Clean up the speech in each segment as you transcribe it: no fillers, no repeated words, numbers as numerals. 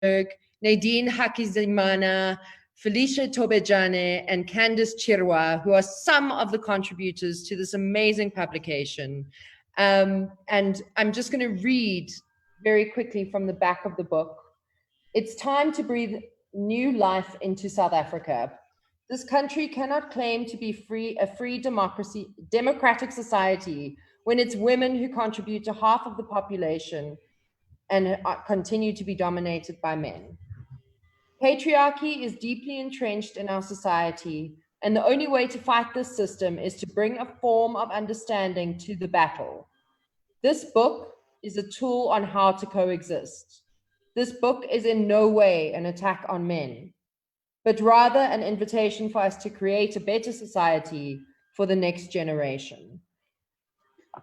Nadine Hakizimana, Felicia Thobejane, and Candice Chirwa, who are some of the contributors to this amazing publication. And I'm just going to read very quickly from the back of the book. It's time to breathe new life into South Africa. This country cannot claim to be a free democratic society when it's women who contribute to half of the population and continue to be dominated by men. Patriarchy is deeply entrenched in our society, and the only way to fight this system is to bring a form of understanding to the battle. This book is a tool on how to coexist. This book is in no way an attack on men, but rather an invitation for us to create a better society for the next generation.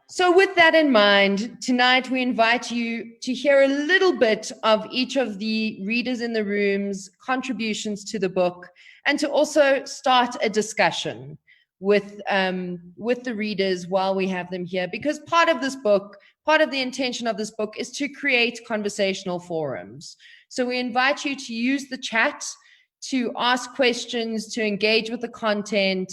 So with that in mind, tonight we invite you to hear a little bit of each of the readers in the room's contributions to the book, and to also start a discussion with the readers while we have them here, because part of the intention of this book is to create conversational forums. So we invite you to use the chat to ask questions, to engage with the content,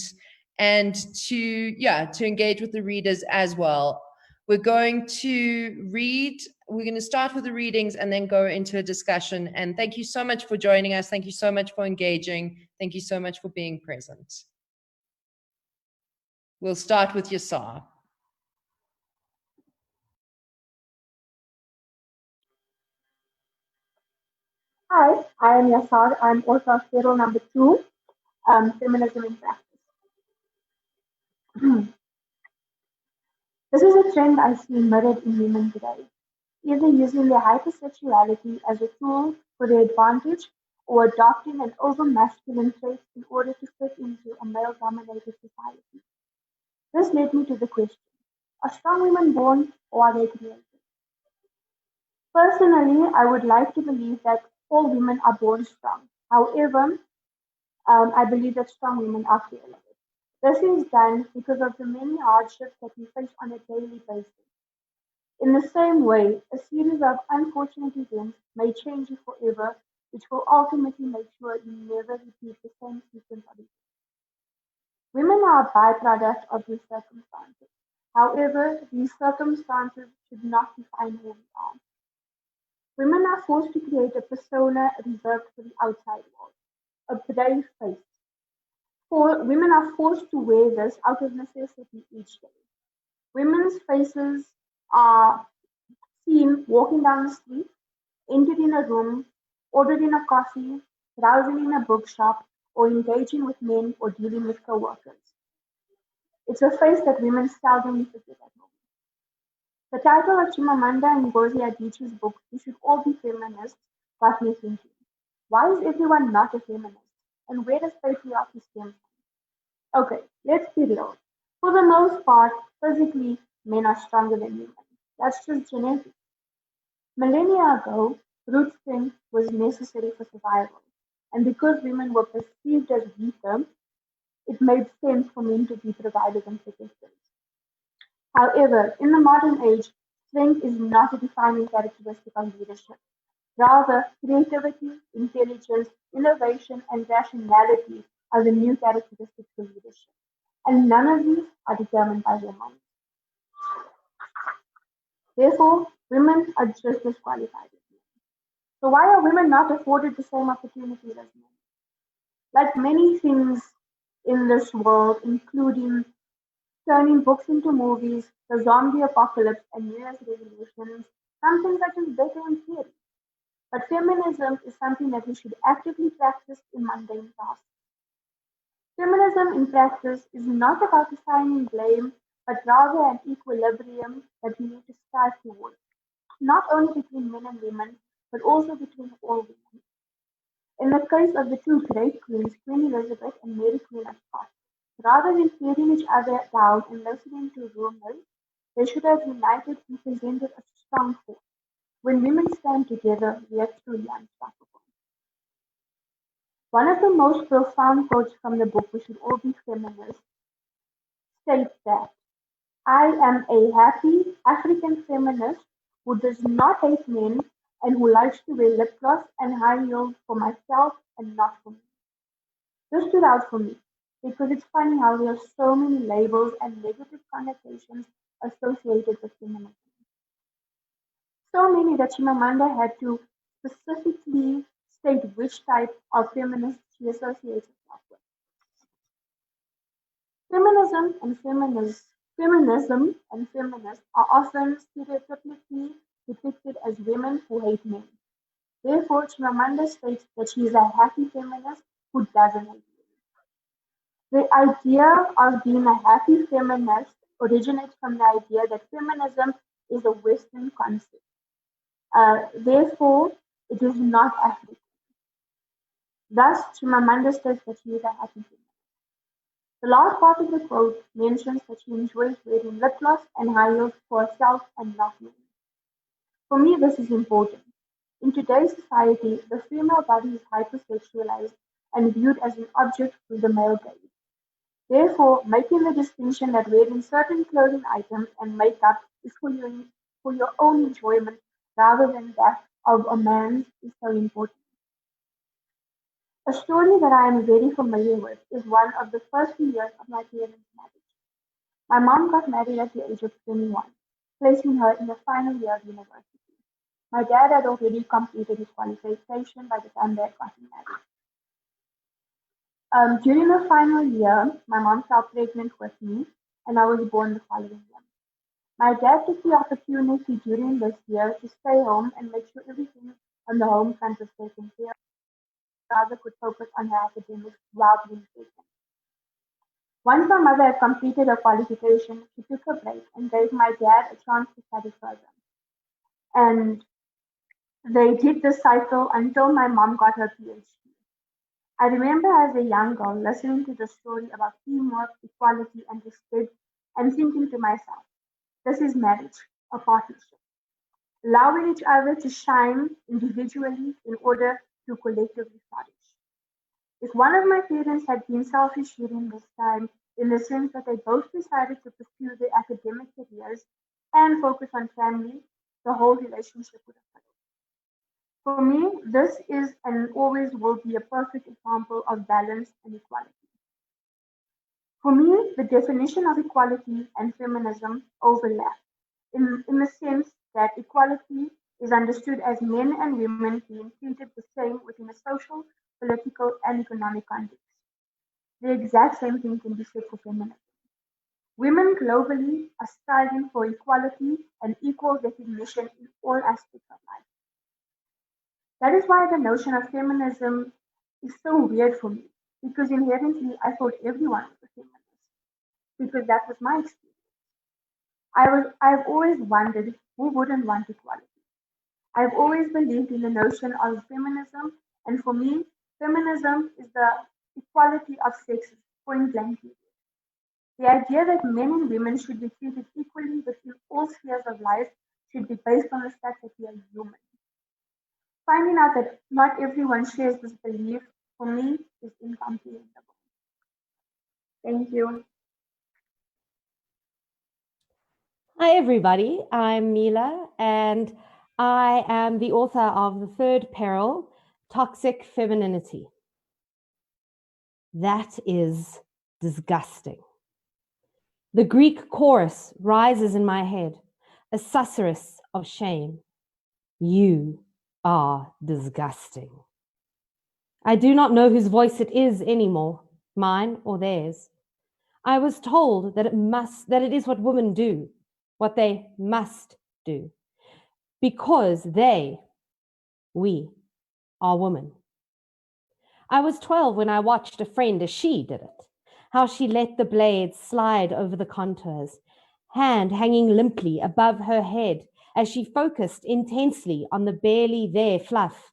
and to engage with the readers as well. We're going to start with the readings and then go into a discussion. And thank you so much for joining us. Thank you so much for engaging. Thank you so much for being present. We'll start with Yasaar. Hi, I am Yasaar. I'm author of Peril number 2, Feminism in Practice. This is a trend I see mirrored in women today, either using their hypersexuality as a tool for their advantage or adopting an over-masculine trait in order to fit into a male-dominated society. This led me to the question, are strong women born or are they created? Personally, I would like to believe that all women are born strong. However, I believe that strong women are created. This is done because of the many hardships that we face on a daily basis. In the same way, a series of unfortunate events may change you forever, which will ultimately make sure you never repeat the same sequence of events. Women are a byproduct of these circumstances. However, these circumstances should not define who we are. Women are forced to create a persona reserved for the outside world, a brave face. Women are forced to wear this out of necessity each day. Women's faces are seen walking down the street, entered in a room, ordering a coffee, browsing in a bookshop, or engaging with men or dealing with co-workers. It's a face that women seldom forget at home. The title of Chimamanda Ngozi Adichie's book, We Should All Be Feminists, got me thinking, why is everyone not a feminist? And where does patriarchy stem from? Okay, let's be real. For the most part, physically, men are stronger than women. That's just genetic. Millennia ago, root strength was necessary for survival. And because women were perceived as weaker, it made sense for men to be providers and protectors. However, in the modern age, strength is not a defining characteristic of leadership. Rather, creativity, intelligence, innovation, and rationality are the new characteristics of leadership. And none of these are determined by women. Therefore, women are just as qualified as men. So why are women not afforded the same opportunities as men? Like many things in this world, including turning books into movies, the zombie apocalypse, and New Year's resolutions, some things are just better in theory. But feminism is something that we should actively practice in mundane tasks. Feminism in practice is not about assigning blame, but rather an equilibrium that we need to strive towards, not only between men and women, but also between all women. In the case of the two great queens, Queen Elizabeth and Mary Queen of Scots, rather than tearing each other down and listening to rumors, they should have united and presented a strong force. When women stand together, we are truly unstoppable. One of the most profound quotes from the book, We Should All Be Feminists, states that I am a happy African feminist who does not hate men and who likes to wear lip gloss and high heels for myself and not for me. This stood out for me because it's funny how there are so many labels and negative connotations associated with feminism. So many that Chimamanda had to specifically state which type of feminist she associates herself with. Feminism and feminists are often stereotypically depicted as women who hate men. Therefore, Chimamanda states that she is a happy feminist who doesn't hate men. The idea of being a happy feminist originates from the idea that feminism is a Western concept. Therefore, it is not African. Thus, Chimamanda states that she is a happy feminist. The last part of the quote mentions that she enjoys wearing lip gloss and high heels for herself and not men. For me, this is important. In today's society, the female body is hypersexualized and viewed as an object through the male gaze. Therefore, making the distinction that wearing certain clothing items and makeup is for your own enjoyment rather than that of a man's is so important. A story that I am very familiar with is one of the first few years of my parents' marriage. My mom got married at the age of 21, placing her in the final year of university. My dad had already completed his qualification by the time they had gotten married. During the final year, my mom fell pregnant with me, and I was born the following year. My dad took the opportunity during this year to stay home and make sure everything on the home front was taken care of. My mother could focus on her academics while being pregnant. Once my mother had completed her qualification, she took a break and gave my dad a chance to study further. And they did the cycle until my mom got her PhD. I remember as a young girl listening to the story about teamwork, equality, and respect, and thinking to myself, this is marriage, a partnership, allowing each other to shine individually in order to collectively flourish. If one of my parents had been selfish during this time, in the sense that they both decided to pursue their academic careers and focus on family, the whole relationship would have failed. For me, this is and always will be a perfect example of balance and equality. For me, the definition of equality and feminism overlap in the sense that equality is understood as men and women being treated the same within a social, political, and economic context. The exact same thing can be said for feminism. Women globally are striving for equality and equal recognition in all aspects of life. That is why the notion of feminism is so weird for me, because inherently I thought everyone was a feminist, because that was my experience. I've always wondered who wouldn't want equality. I've always believed in the notion of feminism, and for me, feminism is the equality of sexes, point blank. The idea that men and women should be treated equally within all spheres of life should be based on the fact that we are human. Finding out that not everyone shares this belief, for me, is incomprehensible. Thank you. Hi, everybody. I'm Mila, and I am the author of the third peril, Toxic Femininity. That is disgusting. The Greek chorus rises in my head, a susurrus of shame. You are disgusting. I do not know whose voice it is anymore, mine or theirs. I was told that it is what women do, what they must do, because we are women. I was 12 when I watched a friend as she did it, how she let the blades slide over the contours, hand hanging limply above her head as she focused intensely on the barely there fluff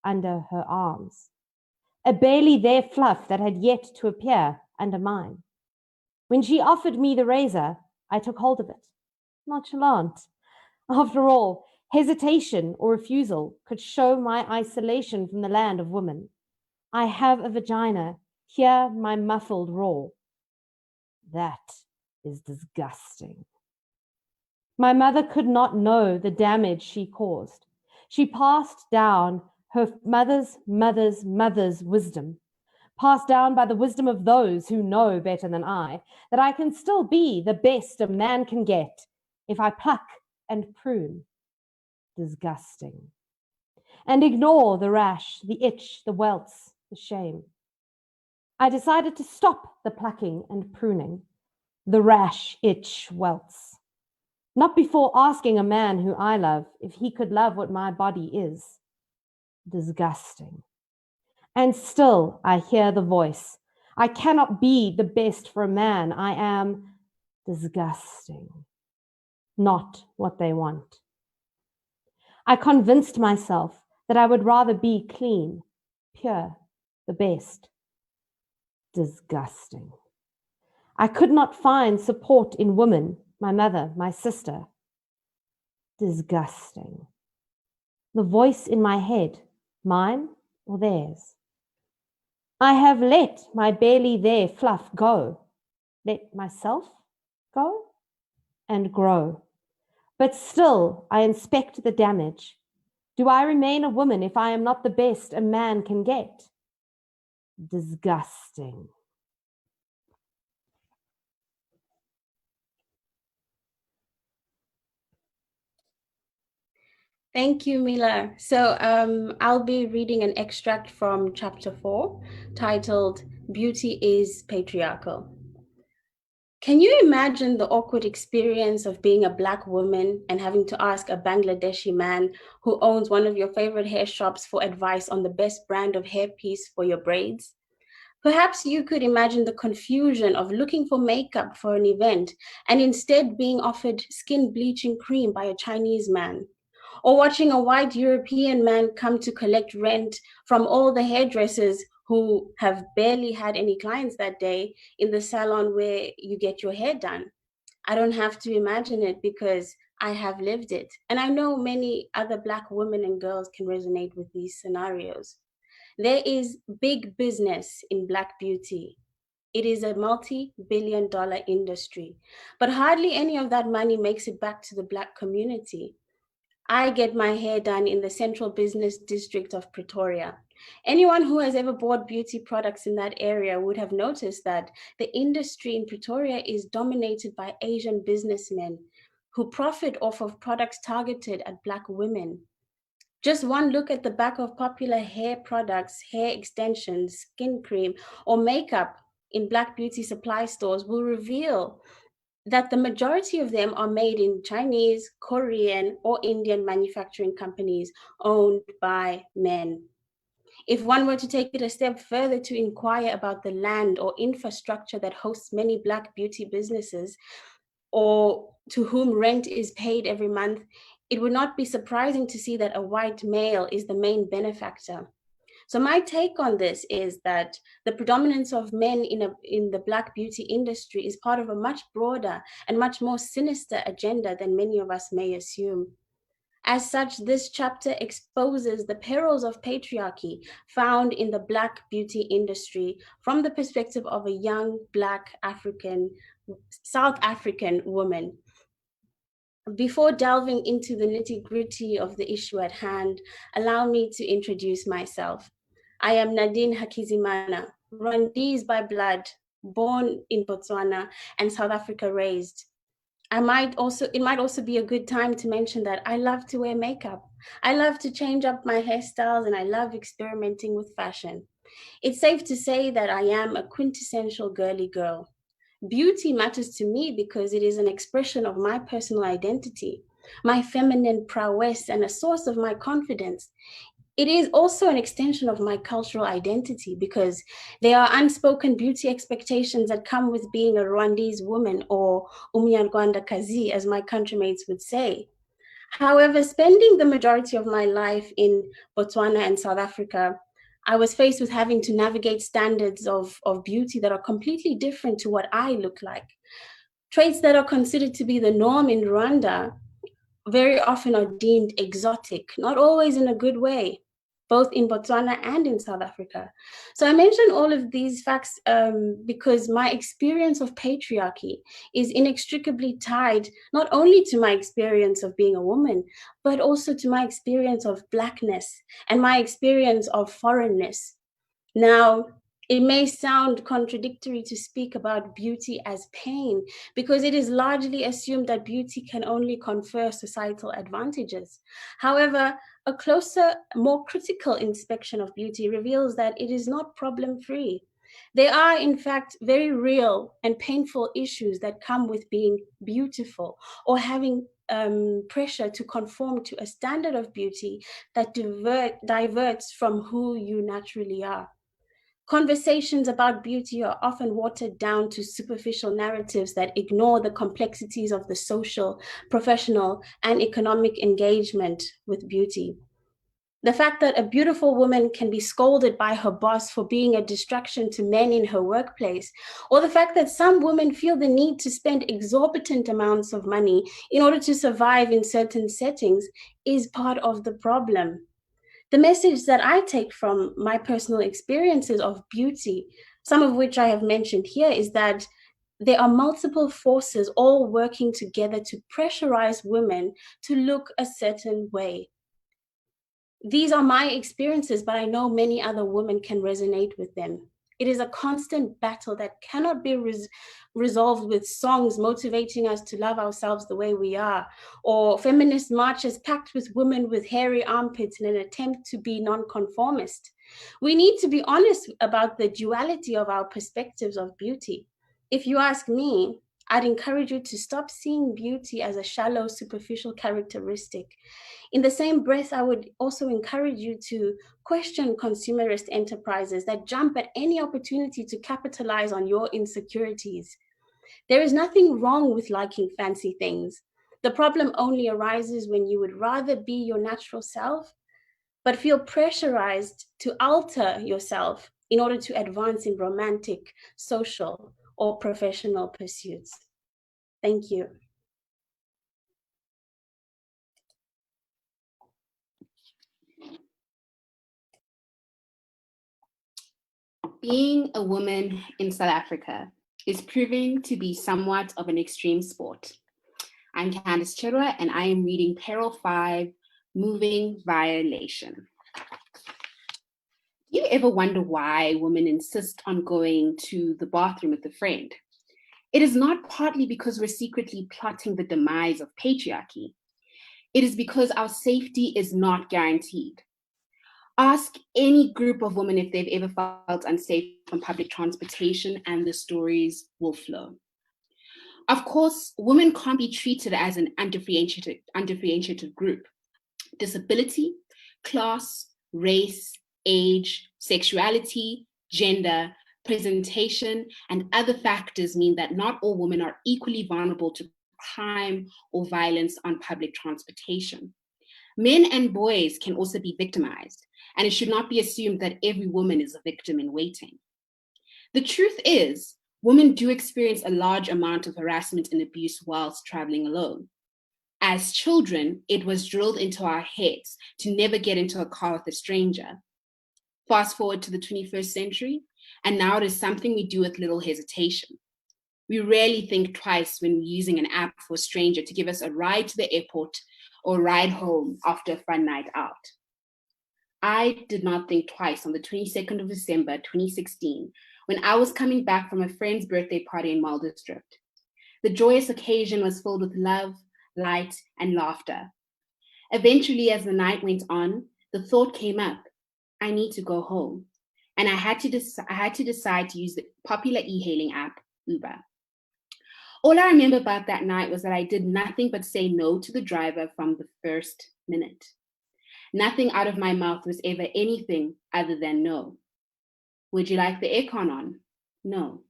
under her arms, a barely there fluff that had yet to appear under mine. When she offered me the razor, I took hold of it, nonchalant. After all, hesitation or refusal could show my isolation from the land of women. I have a vagina, hear my muffled roar. That is disgusting. My mother could not know the damage she caused. She passed down her mother's mother's mother's wisdom, passed down by the wisdom of those who know better than I, that I can still be the best a man can get if I pluck and prune. Disgusting. And ignore the rash, the itch, the welts, the shame. I decided to stop the plucking and pruning, the rash, itch, welts. Not before asking a man who I love if he could love what my body is. Disgusting. And still I hear the voice. I cannot be the best for a man. I am disgusting. Not what they want. I convinced myself that I would rather be clean, pure, the best. Disgusting. I could not find support in women, my mother, my sister. Disgusting. The voice in my head, mine or theirs. I have let my barely there fluff go, let myself go and grow. But still I inspect the damage. Do I remain a woman if I am not the best a man can get? Disgusting. Thank you, Mila. So I'll be reading an extract from chapter 4, titled Beauty is Patriarchal. Can you imagine the awkward experience of being a Black woman and having to ask a Bangladeshi man who owns one of your favorite hair shops for advice on the best brand of hairpiece for your braids? Perhaps you could imagine the confusion of looking for makeup for an event and instead being offered skin bleaching cream by a Chinese man, or watching a white European man come to collect rent from all the hairdressers who have barely had any clients that day in the salon where you get your hair done. I don't have to imagine it because I have lived it. And I know many other Black women and girls can resonate with these scenarios. There is big business in Black beauty. It is a multi-billion-dollar industry, but hardly any of that money makes it back to the Black community. I get my hair done in the central business district of Pretoria. Anyone who has ever bought beauty products in that area would have noticed that the industry in Pretoria is dominated by Asian businessmen who profit off of products targeted at Black women. Just one look at the back of popular hair products, hair extensions, skin cream, or makeup in Black beauty supply stores will reveal that the majority of them are made in Chinese, Korean, or Indian manufacturing companies owned by men. If one were to take it a step further to inquire about the land or infrastructure that hosts many Black beauty businesses, or to whom rent is paid every month, it would not be surprising to see that a white male is the main benefactor. So my take on this is that the predominance of men in the Black beauty industry is part of a much broader and much more sinister agenda than many of us may assume. As such, this chapter exposes the perils of patriarchy found in the Black beauty industry from the perspective of a young Black South African woman. Before delving into the nitty-gritty of the issue at hand, allow me to introduce myself. I am Nadine Hakizimana, Rwandese by blood, born in Botswana and South Africa raised. It might also be a good time to mention that I love to wear makeup. I love to change up my hairstyles and I love experimenting with fashion. It's safe to say that I am a quintessential girly girl. Beauty matters to me because it is an expression of my personal identity, my feminine prowess, and a source of my confidence. It is also an extension of my cultural identity because there are unspoken beauty expectations that come with being a Rwandese woman, or Umunyarwandakazi, as my countrymates would say. However, spending the majority of my life in Botswana and South Africa, I was faced with having to navigate standards of beauty that are completely different to what I look like. Traits that are considered to be the norm in Rwanda very often are deemed exotic, not always in a good way. both in Botswana and in South Africa. So I mention all of these facts because my experience of patriarchy is inextricably tied not only to my experience of being a woman, but also to my experience of Blackness and my experience of foreignness. Now, it may sound contradictory to speak about beauty as pain because it is largely assumed that beauty can only confer societal advantages. However, a closer, more critical inspection of beauty reveals that it is not problem-free. There are, in fact, very real and painful issues that come with being beautiful or having pressure to conform to a standard of beauty that diverts from who you naturally are. Conversations about beauty are often watered down to superficial narratives that ignore the complexities of the social, professional, and economic engagement with beauty. The fact that a beautiful woman can be scolded by her boss for being a distraction to men in her workplace, or the fact that some women feel the need to spend exorbitant amounts of money in order to survive in certain settings, is part of the problem. The message that I take from my personal experiences of beauty, some of which I have mentioned here, is that there are multiple forces all working together to pressurize women to look a certain way. These are my experiences, but I know many other women can resonate with them. It is a constant battle that cannot be resolved with songs motivating us to love ourselves the way we are, or feminist marches packed with women with hairy armpits in an attempt to be nonconformist. We need to be honest about the duality of our perspectives of beauty. If you ask me, I'd encourage you to stop seeing beauty as a shallow, superficial characteristic. In the same breath, I would also encourage you to question consumerist enterprises that jump at any opportunity to capitalize on your insecurities. There is nothing wrong with liking fancy things. The problem only arises when you would rather be your natural self, but feel pressurized to alter yourself in order to advance in romantic, social, or professional pursuits. Thank you. Being a woman in South Africa is proving to be somewhat of an extreme sport. I'm Candice Chirwa, and I am reading Peril 5, Moving Violation. Do you ever wonder why women insist on going to the bathroom with a friend? It is not partly because we're secretly plotting the demise of patriarchy. It is because our safety is not guaranteed. Ask any group of women if they've ever felt unsafe on public transportation, and the stories will flow. Of course, women can't be treated as an undifferentiated group. Disability, class, race, age, sexuality, gender, presentation, and other factors mean that not all women are equally vulnerable to crime or violence on public transportation. Men and boys can also be victimized, and it should not be assumed that every woman is a victim in waiting. The truth is, women do experience a large amount of harassment and abuse whilst traveling alone. As children, it was drilled into our heads to never get into a car with a stranger. Fast forward to the 21st century, and now it is something we do with little hesitation. We rarely think twice when we're using an app for a stranger to give us a ride to the airport or a ride home after a fun night out. I did not think twice on the 22nd of December, 2016, when I was coming back from a friend's birthday party in Muldistrict. The joyous occasion was filled with love, light, and laughter. Eventually, as the night went on, the thought came up, I need to go home. And I had to decide to use the popular e-hailing app, Uber. All I remember about that night was that I did nothing but say no to the driver from the first minute. Nothing out of my mouth was ever anything other than no. Would you like the aircon on? No.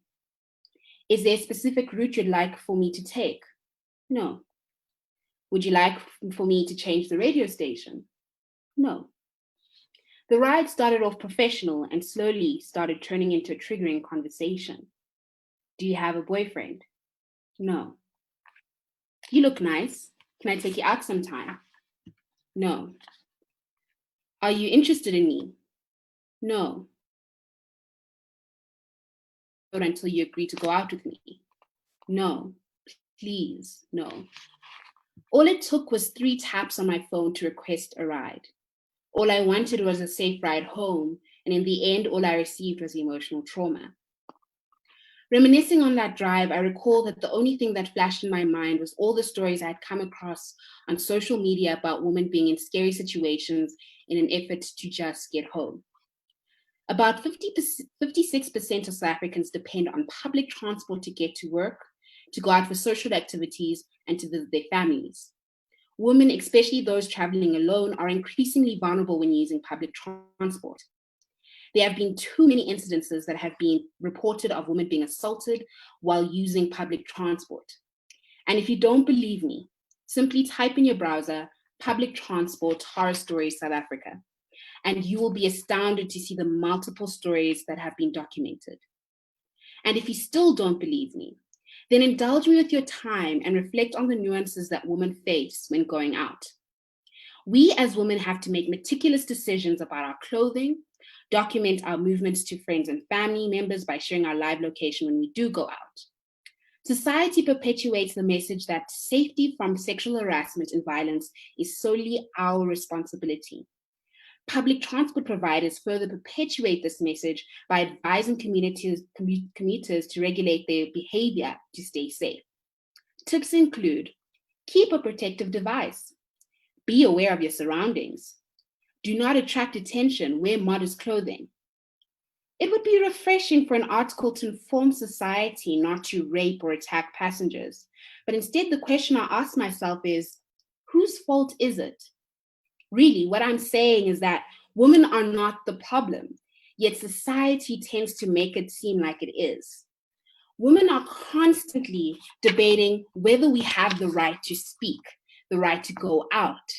Is there a specific route you'd like for me to take? No. Would you like for me to change the radio station? No. The ride started off professional and slowly started turning into a triggering conversation. Do you have a boyfriend? No. You look nice. Can I take you out sometime? No. Are you interested in me? No. Until you agree to go out with me. No. Please, no. All it took was 3 taps on my phone to request a ride. All I wanted was a safe ride home, and in the end, all I received was emotional trauma. Reminiscing on that drive, I recall that the only thing that flashed in my mind was all the stories I'd come across on social media about women being in scary situations in an effort to just get home. About 56% of South Africans depend on public transport to get to work, to go out for social activities, and to visit their families. Women, especially those traveling alone, are increasingly vulnerable when using public transport. There have been too many incidences that have been reported of women being assaulted while using public transport. And if you don't believe me, simply type in your browser, public transport horror stories South Africa, and you will be astounded to see the multiple stories that have been documented. And if you still don't believe me, then indulge me with your time and reflect on the nuances that women face when going out. We as women have to make meticulous decisions about our clothing, document our movements to friends and family members by sharing our live location when we do go out. Society perpetuates the message that safety from sexual harassment and violence is solely our responsibility. Public transport providers further perpetuate this message by advising commuters to regulate their behavior to stay safe. Tips include: keep a protective device, be aware of your surroundings, do not attract attention, wear modest clothing. It would be refreshing for an article to inform society not to rape or attack passengers, but instead the question I ask myself is, whose fault is it? Really, what I'm saying is that women are not the problem, yet society tends to make it seem like it is. Women are constantly debating whether we have the right to speak, the right to go out,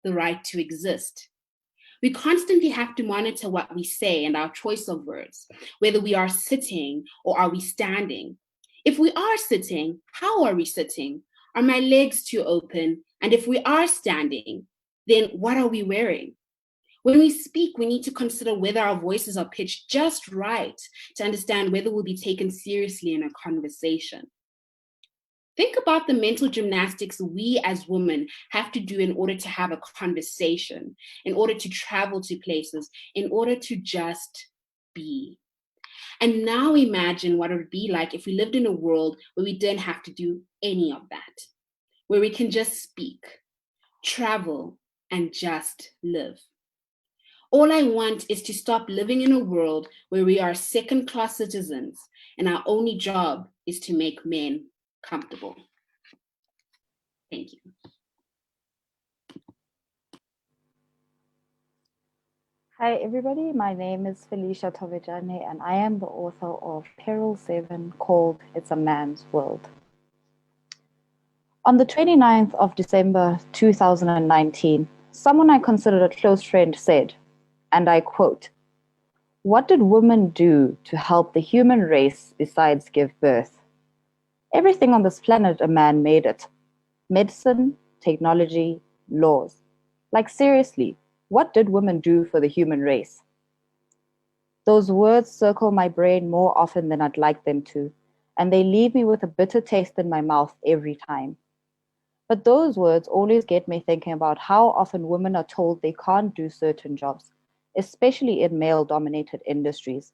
the right to exist. We constantly have to monitor what we say and our choice of words, whether we are sitting or are we standing. If we are sitting, how are we sitting? Are my legs too open? And if we are standing, then what are we wearing? When we speak, we need to consider whether our voices are pitched just right to understand whether we'll be taken seriously in a conversation. Think about the mental gymnastics we as women have to do in order to have a conversation, in order to travel to places, in order to just be. And now imagine what it would be like if we lived in a world where we didn't have to do any of that, where we can just speak, travel, and just live. All I want is to stop living in a world where we are second-class citizens and our only job is to make men comfortable. Thank you. Hi, everybody. My name is Felicia Thobejane, and I am the author of Perils 7 called It's a Man's World. On the 29th of December 2019, someone I considered a close friend said, and I quote, "What did women do to help the human race besides give birth? Everything on this planet a man made it. Medicine, technology, laws. Like seriously, what did women do for the human race?" Those words circle my brain more often than I'd like them to, and they leave me with a bitter taste in my mouth every time. But those words always get me thinking about how often women are told they can't do certain jobs, especially in male-dominated industries.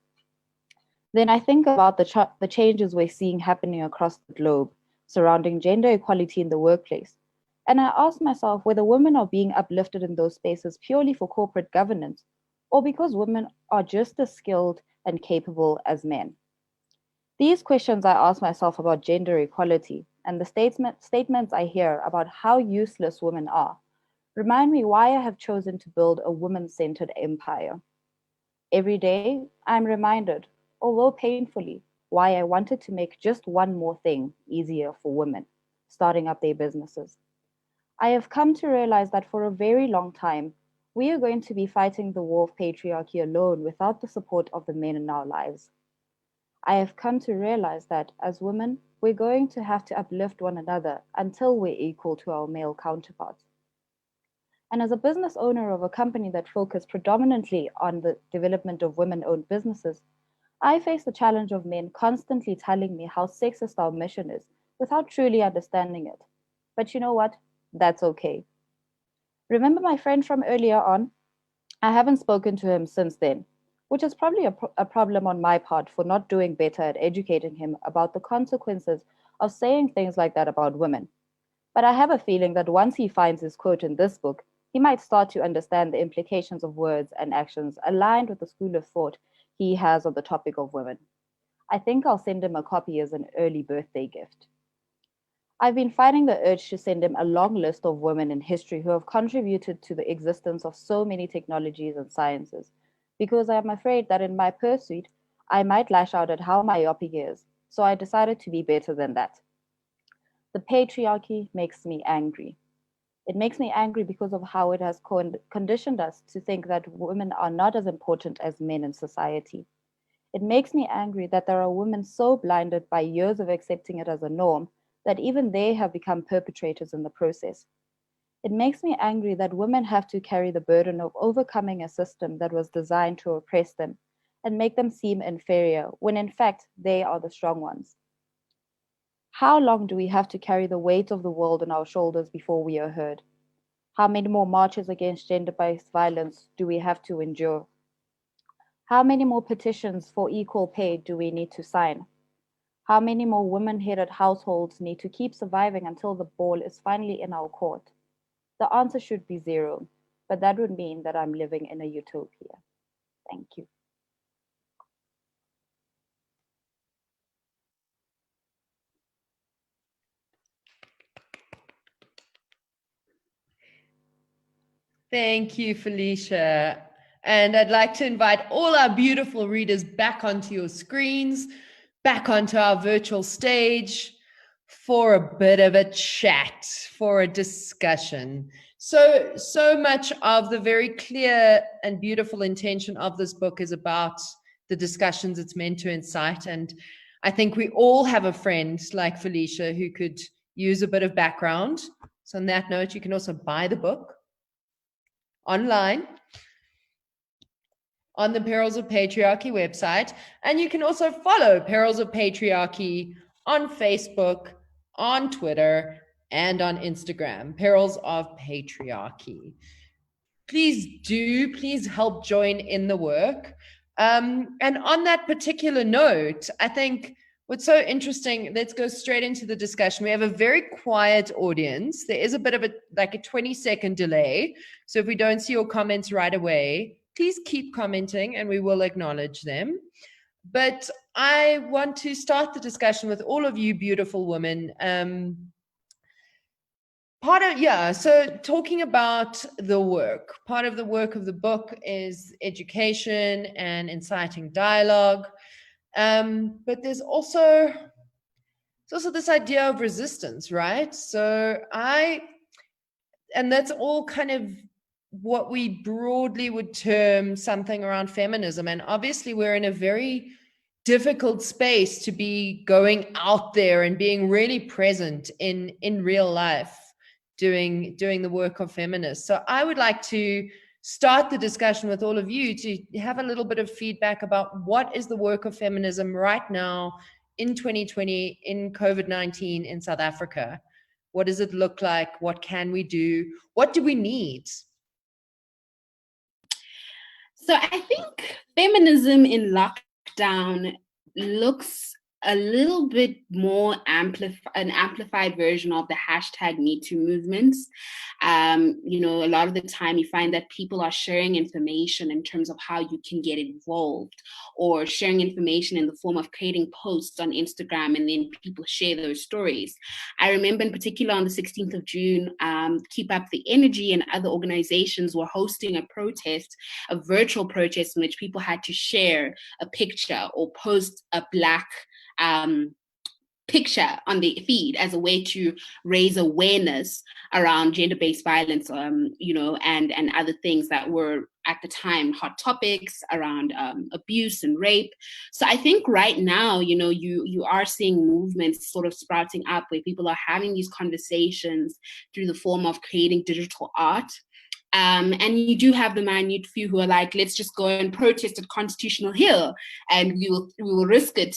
Then I think about the changes we're seeing happening across the globe surrounding gender equality in the workplace. And I ask myself whether women are being uplifted in those spaces purely for corporate governance, or because women are just as skilled and capable as men. These questions I ask myself about gender equality and the statements I hear about how useless women are remind me why I have chosen to build a woman-centered empire. Every day, I'm reminded, although painfully, why I wanted to make just one more thing easier for women, starting up their businesses. I have come to realize that for a very long time, we are going to be fighting the war of patriarchy alone without the support of the men in our lives. I have come to realize that as women, we're going to have to uplift one another until we're equal to our male counterparts. And as a business owner of a company that focuses predominantly on the development of women-owned businesses, I face the challenge of men constantly telling me how sexist our mission is without truly understanding it. But you know what? That's okay. Remember my friend from earlier on? I haven't spoken to him since then, which is probably a problem on my part for not doing better at educating him about the consequences of saying things like that about women. But I have a feeling that once he finds his quote in this book, he might start to understand the implications of words and actions aligned with the school of thought he has on the topic of women. I think I'll send him a copy as an early birthday gift. I've been fighting the urge to send him a long list of women in history who have contributed to the existence of so many technologies and sciences, because I'm afraid that in my pursuit, I might lash out at how myopic he is, so I decided to be better than that. The patriarchy makes me angry. It makes me angry because of how it has conditioned us to think that women are not as important as men in society. It makes me angry that there are women so blinded by years of accepting it as a norm that even they have become perpetrators in the process. It makes me angry that women have to carry the burden of overcoming a system that was designed to oppress them and make them seem inferior when in fact they are the strong ones. How long do we have to carry the weight of the world on our shoulders before we are heard? How many more marches against gender-based violence do we have to endure? How many more petitions for equal pay do we need to sign? How many more women-headed households need to keep surviving until the ball is finally in our court? The answer should be zero, but that would mean that I'm living in a utopia. Thank you. Thank you, Felicia. And I'd like to invite all our beautiful readers back onto your screens, back onto our virtual stage for a bit of a chat, for a discussion. So much of the very clear and beautiful intention of this book is about the discussions it's meant to incite. And I think we all have a friend like Felicia who could use a bit of background. So on that note, you can also buy the book online on the Perils of Patriarchy website. And you can also follow Perils of Patriarchy on Facebook, on Twitter, and on Instagram, Perils of Patriarchy. Please help join in the work. And on that particular note, I think what's so interesting, let's go straight into the discussion. We have a very quiet audience. There is a bit of a 20-second delay. So if we don't see your comments right away, please keep commenting and we will acknowledge them. But I want to start the discussion with all of you beautiful women. So talking about the work, part of the work of the book is education and inciting dialogue. But there's also this idea of resistance, right? And that's all kind of what we broadly would term something around feminism. And obviously we're in a very difficult space to be going out there and being really present in real life, doing the work of feminists. So I would like to start the discussion with all of you to have a little bit of feedback about what is the work of feminism right now in 2020 in COVID-19 in South Africa. What does it look like? What can we do? What do we need? So I think feminism in lockdown looks a little bit more an amplified version of the hashtag Me Too movements. A lot of the time you find that people are sharing information in terms of how you can get involved, or sharing information in the form of creating posts on Instagram, and then people share those stories. I remember in particular on the 16th of June, Keep Up the Energy and other organizations were hosting a virtual protest in which people had to share a picture or post a Black picture on the feed as a way to raise awareness around gender-based violence, and other things that were at the time hot topics around abuse and rape. So I think right now, you are seeing movements sort of sprouting up where people are having these conversations through the form of creating digital art. And you do have the minute few who are like, let's just go and protest at Constitutional Hill, and we will risk it.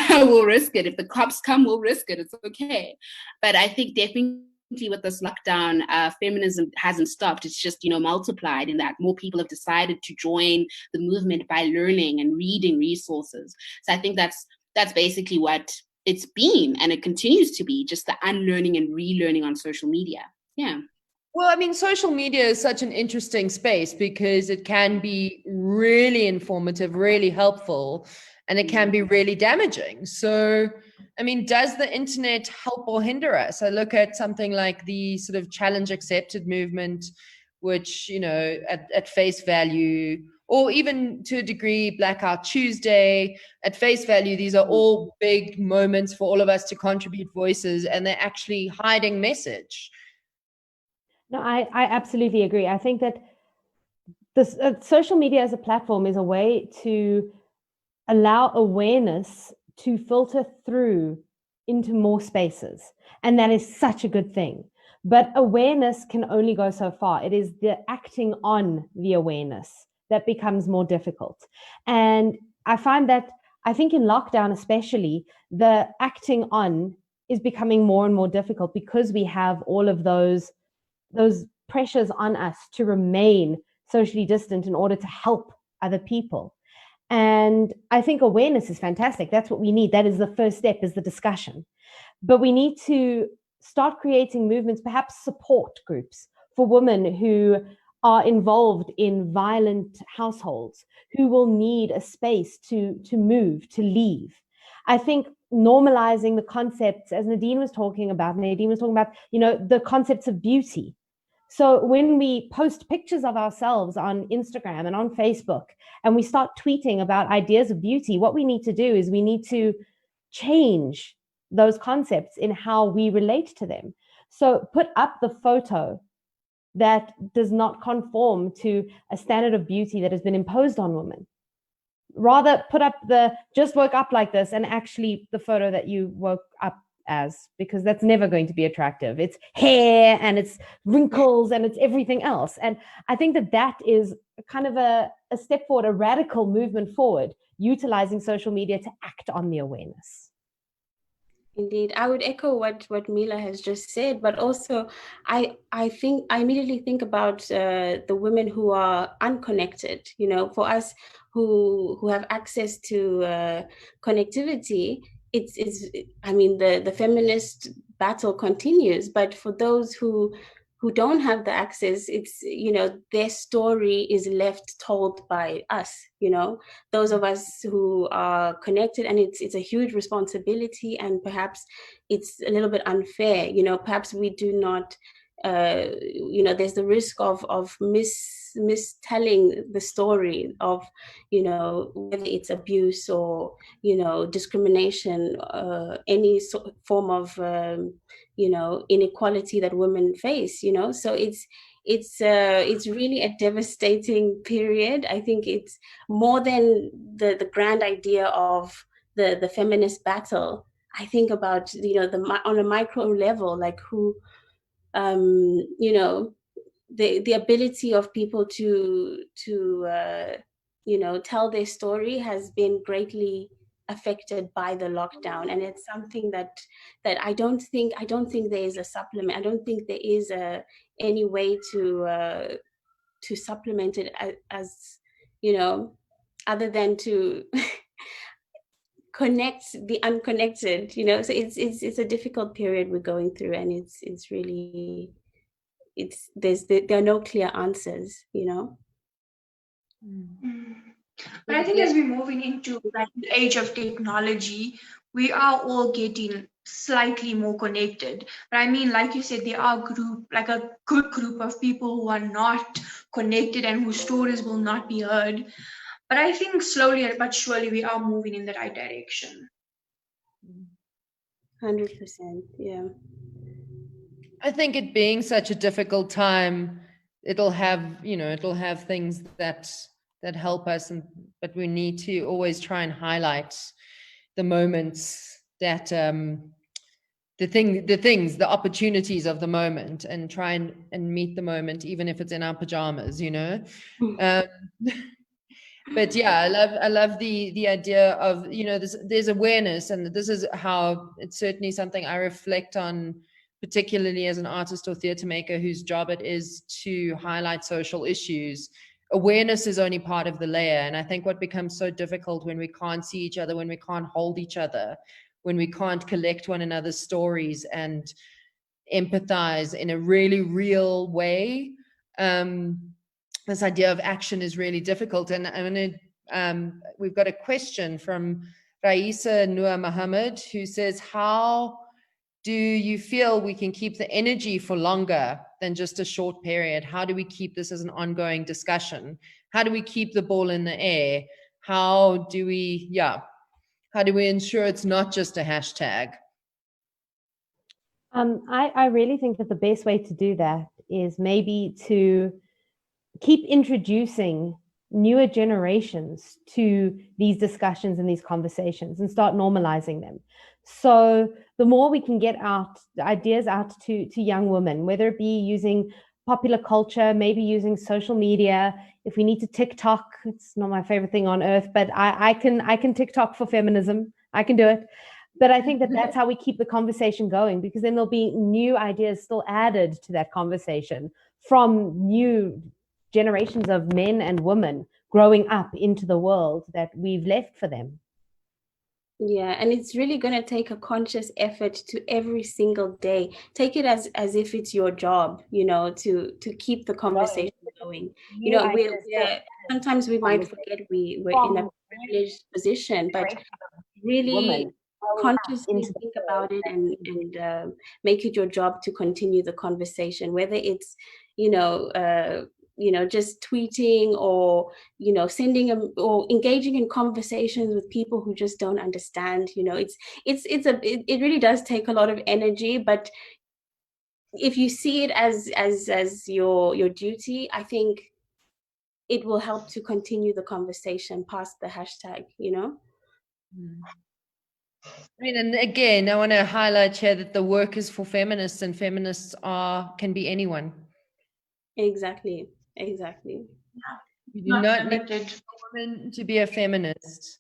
We'll risk it. If the cops come, we'll risk it. It's okay. But I think definitely with this lockdown, feminism hasn't stopped. It's just, multiplied in that more people have decided to join the movement by learning and reading resources. So I think that's basically what it's been, and it continues to be, just the unlearning and relearning on social media. Yeah. Well, I mean, social media is such an interesting space because it can be really informative, really helpful, and it can be really damaging. So, I mean, does the internet help or hinder us? I look at something like the sort of challenge accepted movement, which, at face value, or even to a degree, Blackout Tuesday, at face value, these are all big moments for all of us to contribute voices, and they're actually hiding message. No, I absolutely agree. I think that this social media as a platform is a way to allow awareness to filter through into more spaces. And that is such a good thing. But awareness can only go so far. It is the acting on the awareness that becomes more difficult. And I find that, I think in lockdown especially, the acting on is becoming more and more difficult because we have all of those pressures on us to remain socially distant in order to help other people. And I think awareness is fantastic. That's what we need. That is the first step, is the discussion. But we need to start creating movements, perhaps support groups for women who are involved in violent households, who will need a space to move, to leave. I think normalizing the concepts, as Nadine was talking about, the concepts of beauty. So when we post pictures of ourselves on Instagram and on Facebook, and we start tweeting about ideas of beauty, what we need to do is we need to change those concepts in how we relate to them. So put up the photo that does not conform to a standard of beauty that has been imposed on women. Rather put up the just woke up like this, and actually the photo that you woke up as, because that's never going to be attractive. It's hair and it's wrinkles and it's everything else. And I think that is kind of a step forward, a radical movement forward, utilizing social media to act on the awareness. Indeed, I would echo what Mila has just said, but also I immediately think about the women who are unconnected. For us who have access to connectivity, the feminist battle continues. But for those who don't have the access, it's their story is left told by us, those of us who are connected, and it's a huge responsibility, and perhaps it's a little bit unfair, perhaps we do not there's the risk of mistelling the story of whether it's abuse or discrimination, any form of inequality that women face. So it's really a devastating period. I think it's more than the grand idea of the feminist battle. I think about on a micro level, like who the ability of people to tell their story has been greatly affected by the lockdown, and it's something that I don't think there is a supplement. I don't think there is any way to supplement it as other than to connect the unconnected. So it's a difficult period we're going through, and it's really there are no clear answers. But I think as we're moving into the age of technology, we are all getting slightly more connected. But I mean, like you said, there are a good group of people who are not connected and whose stories will not be heard. But I think slowly but surely we are moving in the right direction. 100%, yeah. I think it being such a difficult time, it'll have things that help us, but we need to always try and highlight the moments that the opportunities of the moment, and try and meet the moment, even if it's in our pajamas, But yeah, I love the idea of, there's awareness, and this is how it's certainly something I reflect on, particularly as an artist or theatre maker whose job it is to highlight social issues. Awareness is only part of the layer. And I think what becomes so difficult when we can't see each other, when we can't hold each other, when we can't collect one another's stories and empathize in a really real way, this idea of action is really difficult. And I'm going to, we've got a question from Raisa Noor Muhammad, who says, how do you feel we can keep the energy for longer than just a short period? How do we keep this as an ongoing discussion? How do we keep the ball in the air? How do we ensure it's not just a hashtag? I really think that the best way to do that is maybe to keep introducing newer generations to these discussions and these conversations and start normalizing them. So the more we can get ideas out to young women, whether it be using popular culture, maybe using social media. If we need to TikTok, it's not my favorite thing on earth, but I can TikTok for feminism. I can do it. But I think that that's how we keep the conversation going, because then there'll be new ideas still added to that conversation from new generations of men and women growing up into the world that we've left for them. Yeah, and it's really going to take a conscious effort to every single day. Take it as if it's your job, to keep the conversation going. Sometimes we might forget we're in a privileged position, but really consciously think about it and make it your job to continue the conversation, whether it's just tweeting or sending or engaging in conversations with people who just don't understand. It really does take a lot of energy, but if you see it as your duty, I think it will help to continue the conversation past the hashtag. And again, I want to highlight here that the work is for feminists, and feminists can be anyone. Exactly. You do not need a woman to be a feminist.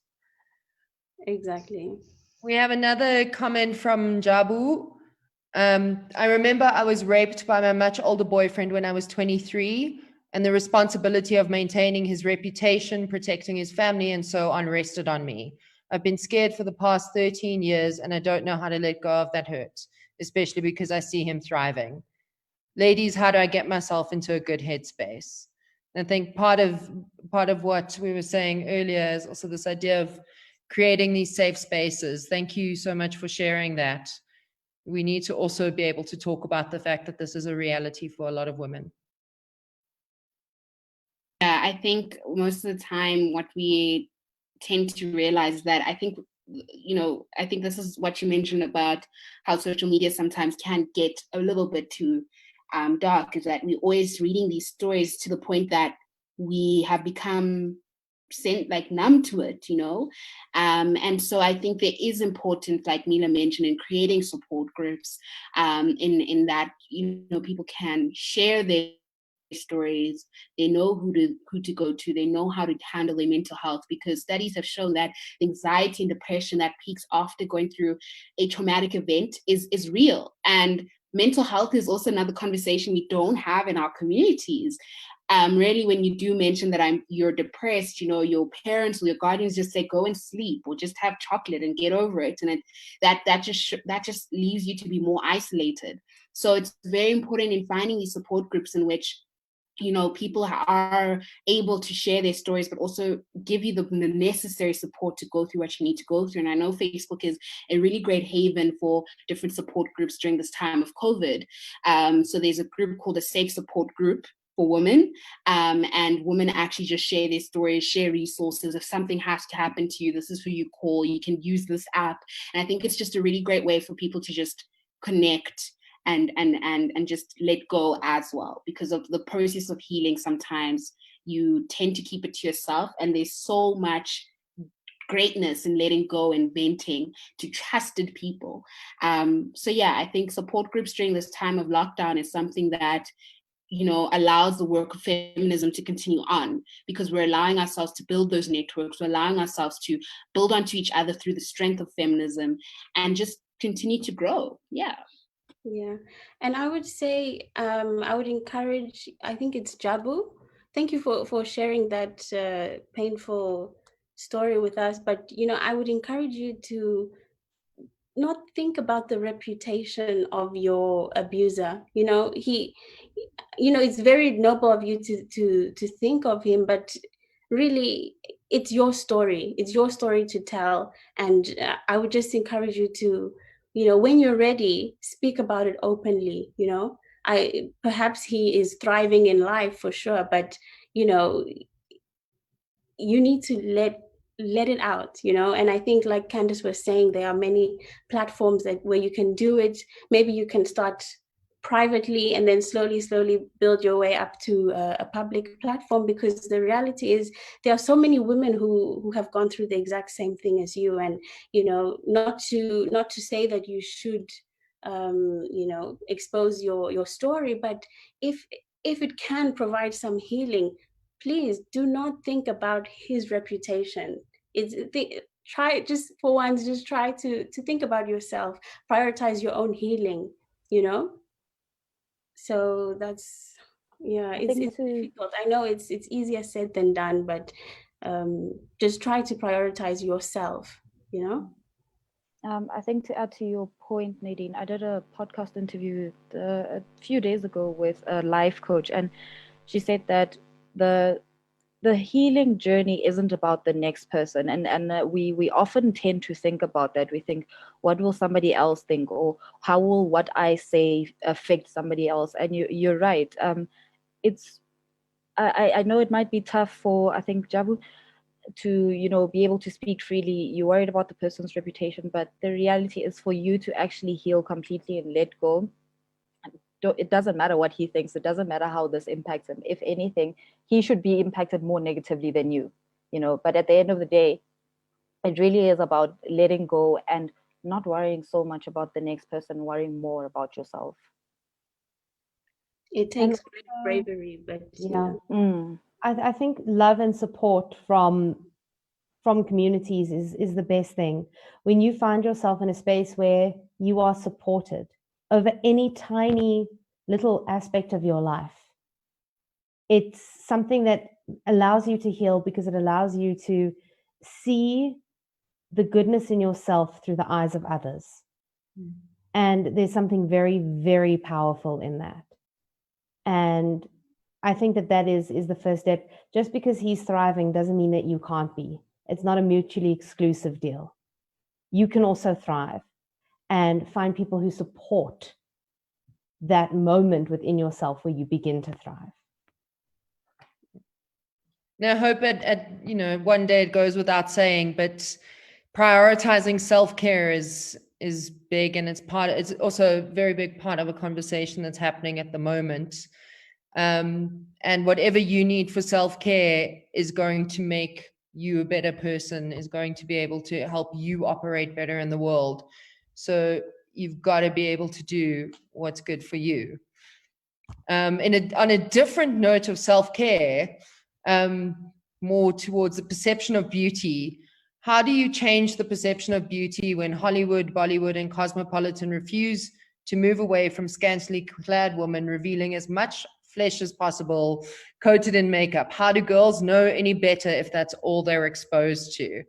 Exactly. We have another comment from Jabu. I remember I was raped by my much older boyfriend when I was 23, and the responsibility of maintaining his reputation, protecting his family, and so on rested on me. I've been scared for the past 13 years, and I don't know how to let go of that hurt, especially because I see him thriving. Ladies, how do I get myself into a good headspace? And I think part of what we were saying earlier is also this idea of creating these safe spaces. Thank you so much for sharing that. We need to also be able to talk about the fact that this is a reality for a lot of women. Yeah, I think most of the time what we tend to realize that I think this is what you mentioned about how social media sometimes can get a little bit too dark, is that we're always reading these stories to the point that we have become numb to it, and so I think there is important, like Mila mentioned, in creating support groups, in that people can share their stories, they know who to go to, they know how to handle their mental health, because studies have shown that anxiety and depression that peaks after going through a traumatic event is real. And mental health is also another conversation we don't have in our communities. Really, when you do mention that you're depressed, your parents or your guardians just say, go and sleep or just have chocolate and get over it. And that just leaves you to be more isolated. So it's very important in finding these support groups in which people are able to share their stories, but also give you the necessary support to go through what you need to go through. And I know Facebook is a really great haven for different support groups during this time of COVID. So there's a group called a Safe Support Group for women, and women actually just share their stories, share resources. If something has to happen to you, this is who you call. You can use this app. And I think it's just a really great way for people to just connect and just let go as well, because of the process of healing. Sometimes you tend to keep it to yourself, and there's so much greatness and letting go and venting to trusted people. So yeah, I think support groups during this time of lockdown is something that, you know, allows the work of feminism to continue on, because we're allowing ourselves to build those networks, we're allowing ourselves to build onto each other through the strength of feminism and just continue to grow. Yeah. Yeah, and I would say I would encourage, I think it's Jabu. Thank you for sharing that painful story with us. But, you know, I would encourage you to not think about the reputation of your abuser. You know, you know, it's very noble of you to think of him, but really it's your story. It's your story to tell. And I would just encourage you to, you know, when you're ready, speak about it openly. You know, perhaps he is thriving in life for sure, but, you know, you need to let it out, you know. And I think, like Candice was saying, there are many platforms where you can do it. Maybe you can start privately and then slowly build your way up to a public platform, because the reality is there are so many women who have gone through the exact same thing as you. And, you know, not to say that you should you know, expose your story, but if it can provide some healing, please do not think about his reputation. Try, just for once, just try to think about yourself, prioritize your own healing, you know. So that's, yeah, it's difficult. I know it's easier said than done, but just try to prioritize yourself, you know. I think to add to your point, Nadine, I did a podcast interview a few days ago with a life coach, and she said that the healing journey isn't about the next person, and we often tend to think about that. We think, what will somebody else think, or how will what I say affect somebody else? And you're right. It's I know it might be tough for, I think, Jabu, to, you know, be able to speak freely. You're worried about the person's reputation, but the reality is, for you to actually heal completely and let go, it doesn't matter what he thinks. It doesn't matter how this impacts him. If anything, he should be impacted more negatively than you know. But at the end of the day, it really is about letting go and not worrying so much about the next person, worrying more about yourself. It takes bravery, but yeah. I think love and support from communities is the best thing. When you find yourself in a space where you are supported over any tiny little aspect of your life, it's something that allows you to heal, because it allows you to see the goodness in yourself through the eyes of others. And there's something very, very powerful in that. And I think that is the first step. Just because he's thriving doesn't mean that you can't be. It's not a mutually exclusive deal. You can also thrive, and find people who support that moment within yourself where you begin to thrive. Now, I hope you know, one day it goes without saying, but prioritizing self-care is big, and it's also a very big part of a conversation that's happening at the moment. And whatever you need for self-care is going to make you a better person, is going to be able to help you operate better in the world. So you've got to be able to do what's good for you. On a different note of self-care, more towards the perception of beauty, how do you change the perception of beauty when Hollywood, Bollywood, and Cosmopolitan refuse to move away from scantily clad women revealing as much flesh as possible, coated in makeup? How do girls know any better if that's all they're exposed to?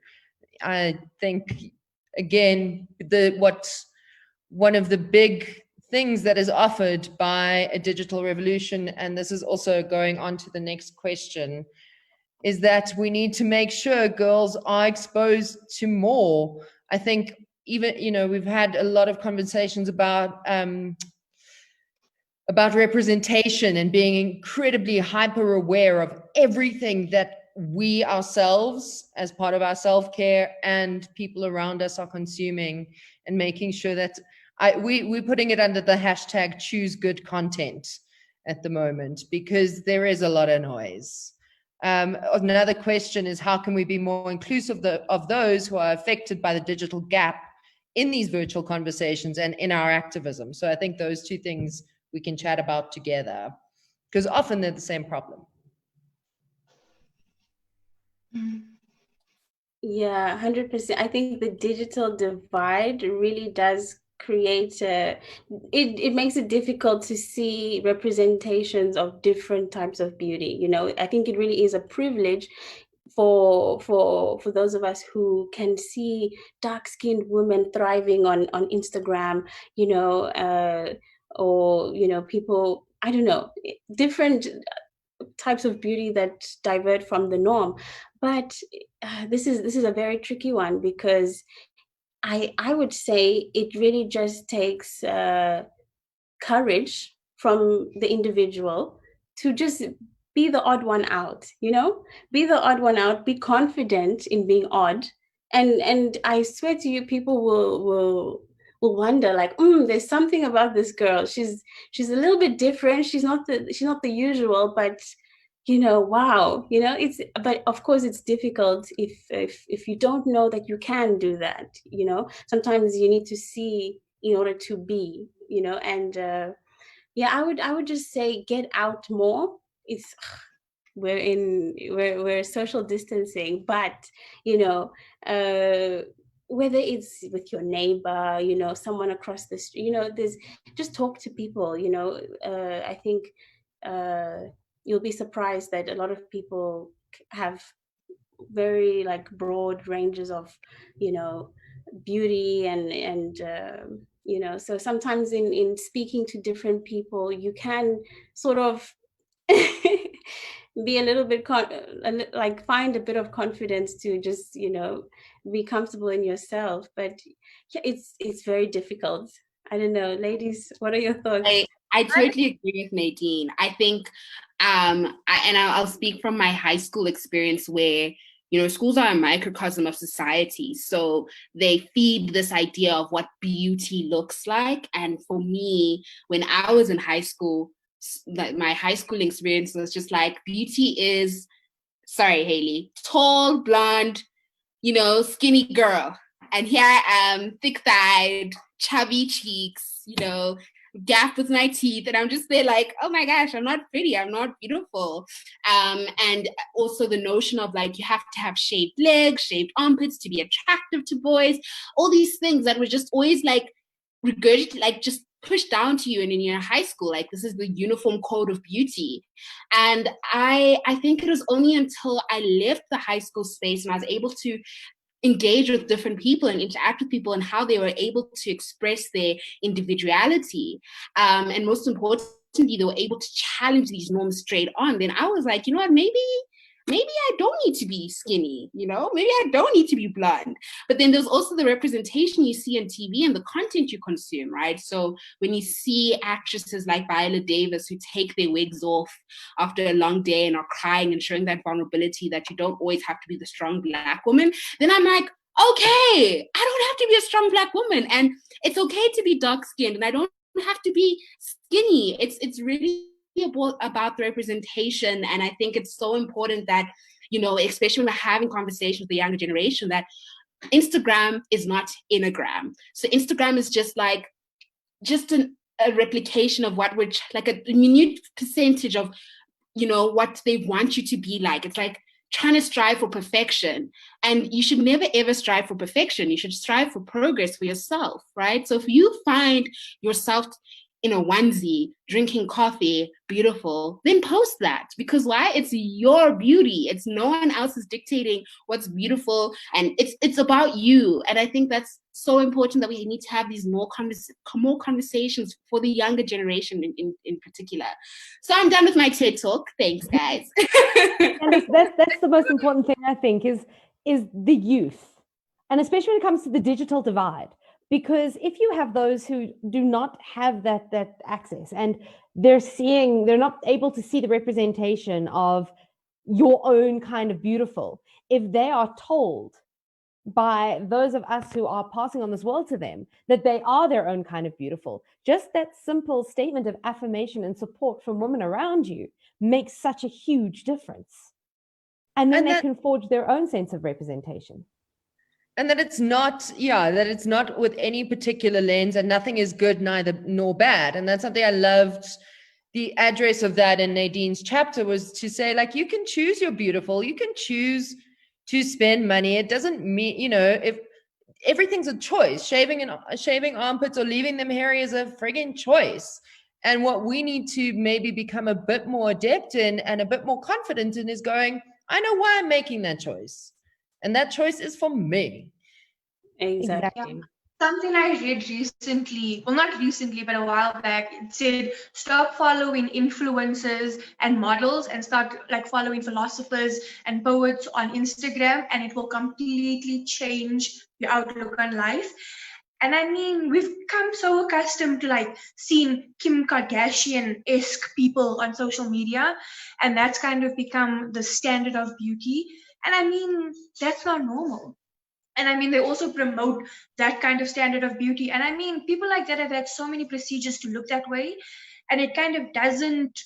I think, again, one of the big things that is offered by a digital revolution, and this is also going on to the next question, is that we need to make sure girls are exposed to more. I think, even, you know, we've had a lot of conversations about representation and being incredibly hyper aware of everything that we ourselves, as part of our self-care, and people around us are consuming, and making sure that we're putting it under the hashtag choose good content at the moment, because there is a lot of noise. Another question is, how can we be more inclusive of those who are affected by the digital gap in these virtual conversations and in our activism? So I think those two things we can chat about together, because often they're the same problem. Yeah, 100%. I think the digital divide really does create it makes it difficult to see representations of different types of beauty. You know, I think it really is a privilege for those of us who can see dark-skinned women thriving on Instagram, you know, or, you know, people, I don't know, different types of beauty that divert from the norm. But this is a very tricky one, because I would say it really just takes courage from the individual to just be the odd one out, you know, be the odd one out, be confident in being odd. And I swear to you, people will wonder, like, there's something about this girl. She's a little bit different. She's not the usual, but you know, wow, you know, but of course it's difficult if you don't know that you can do that, you know. Sometimes you need to see in order to be, you know. And yeah, I would just say get out more. It's we're social distancing, but you know, whether it's with your neighbor, you know, someone across the street, you know, just talk to people, you know. I think you'll be surprised that a lot of people have very like broad ranges of, you know, beauty and you know, so sometimes in speaking to different people, you can sort of be a little bit like find a bit of confidence to just, you know, be comfortable in yourself. But yeah, it's very difficult. I don't know, ladies, what are your thoughts? I totally agree with Nadine. I think, I'll speak from my high school experience, where, you know, schools are a microcosm of society. So they feed this idea of what beauty looks like. And for me, when I was in high school, my high school experience was just like, beauty is, sorry, Hayleigh, tall, blonde, you know, skinny girl. And here I am, thick-thighed, chubby cheeks, you know, gap with my teeth, and I'm just there like, oh my gosh, I'm not pretty, I'm not beautiful. And also the notion of like, you have to have shaved legs, shaved armpits to be attractive to boys, all these things that were just always like regurgitated, like just pushed down to you. And in your high school, like, this is the uniform code of beauty. And I think it was only until I left the high school space and I was able to engage with different people and interact with people and how they were able to express their individuality. And most importantly, they were able to challenge these norms straight on. Then I was like, you know what, maybe I don't need to be skinny, you know, maybe I don't need to be blonde. But then there's also the representation you see on TV and the content you consume, right? So when you see actresses like Viola Davis who take their wigs off after a long day and are crying and showing that vulnerability that you don't always have to be the strong Black woman, then I'm like, okay, I don't have to be a strong Black woman. And it's okay to be dark-skinned, and I don't have to be skinny. It's really about the representation. And I think it's so important that, you know, especially when we're having conversations with the younger generation, that Instagram is not Inagram. So Instagram is just a replication of what we're like, a minute percentage of, you know, what they want you to be like. It's like trying to strive for perfection, and you should never ever strive for perfection. You should strive for progress for yourself, right? So if you find yourself in a onesie, drinking coffee, beautiful, then post that. Because why? It's your beauty. It's no one else is dictating what's beautiful, and it's about you. And I think that's so important, that we need to have these more conversations for the younger generation in particular. So I'm done with my TED talk. Thanks, guys. And that's the most important thing, I think, is the youth, and especially when it comes to the digital divide. Because if you have those who do not have that access, and they're not able to see the representation of your own kind of beautiful, if they are told by those of us who are passing on this world to them that they are their own kind of beautiful, just that simple statement of affirmation and support from women around you makes such a huge difference. And then And they that- can forge their own sense of representation. And that it's not, that it's not with any particular lens, and nothing is good neither nor bad. And that's something I loved. The address of that in Nadine's chapter was to say, like, you can choose your beautiful, you can choose to spend money. It doesn't mean, if everything's a choice, shaving armpits or leaving them hairy is a frigging choice. And what we need to maybe become a bit more adept in and a bit more confident in is going, I know why I'm making that choice. And that choice is for me. Exactly. Yeah. Something I read recently, well, not recently, but a while back, it said stop following influencers and models and start like following philosophers and poets on Instagram, and it will completely change your outlook on life. And I mean, we've become so accustomed to like seeing Kim Kardashian-esque people on social media, and that's kind of become the standard of beauty. And I mean, that's not normal. And I mean, they also promote that kind of standard of beauty. And I mean, people like that have had so many procedures to look that way. And it kind of doesn't